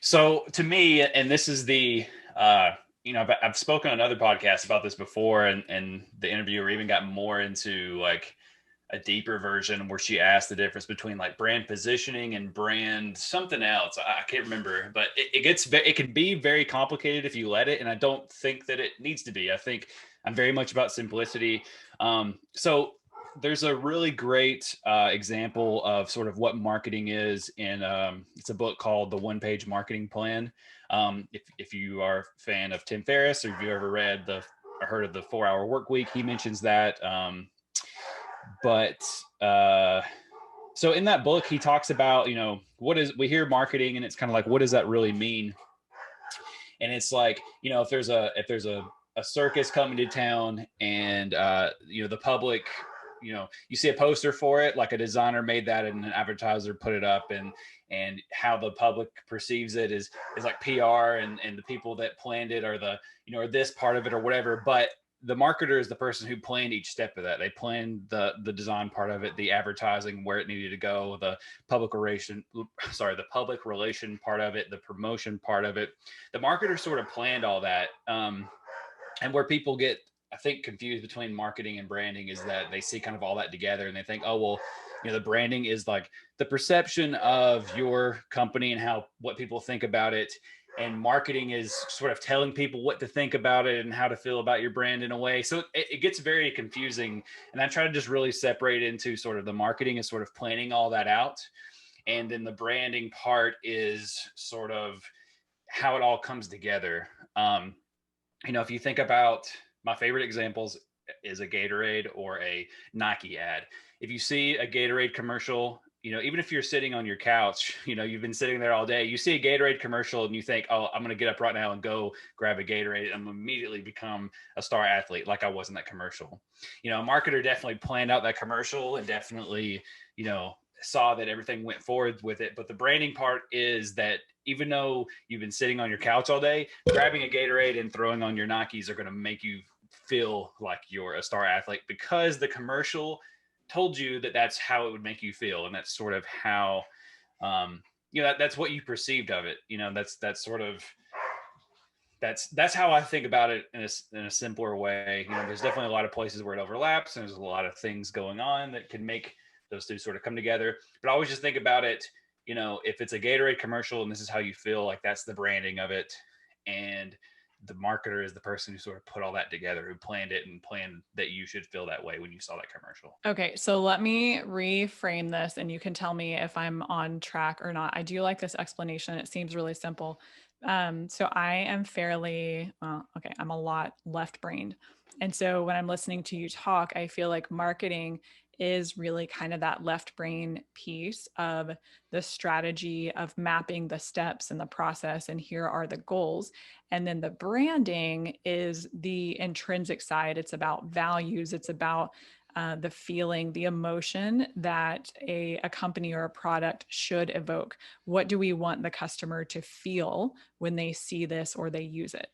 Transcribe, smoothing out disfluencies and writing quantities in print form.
So to me, and this is I've spoken on other podcasts about this before, and the interviewer even got more into like a deeper version where she asked the difference between like brand positioning and brand something else. I can't remember, but it can be very complicated if you let it, and I don't think that it needs to be. I think I'm very much about simplicity. So there's a really great example of sort of what marketing is in it's a book called The One Page Marketing Plan. If you are a fan of Tim Ferriss, or if you ever read or heard of the 4 Hour Work Week, he mentions that. But so in that book, he talks about, we hear marketing and it's kind of like, what does that really mean? And it's like, if there's a circus coming to town, and the public, you see a poster for it, like a designer made that and an advertiser put it up, and how the public perceives it is like PR, and the people that planned it are or this part of it or whatever. But the marketer is the person who planned each step of that. They planned the design part of it, the advertising, where it needed to go, the public relation part of it, the promotion part of it. The marketer sort of planned all that. And where people get, I think, confused between marketing and branding is that they see kind of all that together and they think, oh, well, the branding is like the perception of your company and what people think about it. And marketing is sort of telling people what to think about it and how to feel about your brand in a way. So it gets very confusing. And I try to just really separate into sort of the marketing is sort of planning all that out. And then the branding part is sort of how it all comes together. If you think about my favorite examples is a Gatorade or a Nike ad. If you see a Gatorade commercial, even if you're sitting on your couch, you've been sitting there all day, you see a Gatorade commercial and you think, oh, I'm going to get up right now and go grab a Gatorade and immediately become a star athlete like I was in that commercial. A marketer definitely planned out that commercial and definitely, saw that everything went forward with it. But the branding part is that even though you've been sitting on your couch all day, grabbing a Gatorade and throwing on your Nikes are going to make you feel like you're a star athlete, because the commercial told you that that's how it would make you feel. And that's sort of how, that's what you perceived of it. That's how I think about it in a simpler way. There's definitely a lot of places where it overlaps, and there's a lot of things going on that can make those two sort of come together. But I always just think about it, if it's a Gatorade commercial and this is how you feel, like that's the branding of it. And the marketer is the person who sort of put all that together, who planned it and planned that you should feel that way when you saw that commercial. Okay, so let me reframe this and you can tell me if I'm on track or not. I do like this explanation. It seems really simple. So I am I'm a lot left brained. And so when I'm listening to you talk, I feel like marketing is really kind of that left brain piece of the strategy of mapping the steps and the process. And here are the goals. And then the branding is the intrinsic side. It's about values. It's about the feeling, the emotion that a company or a product should evoke. What do we want the customer to feel when they see this or they use it?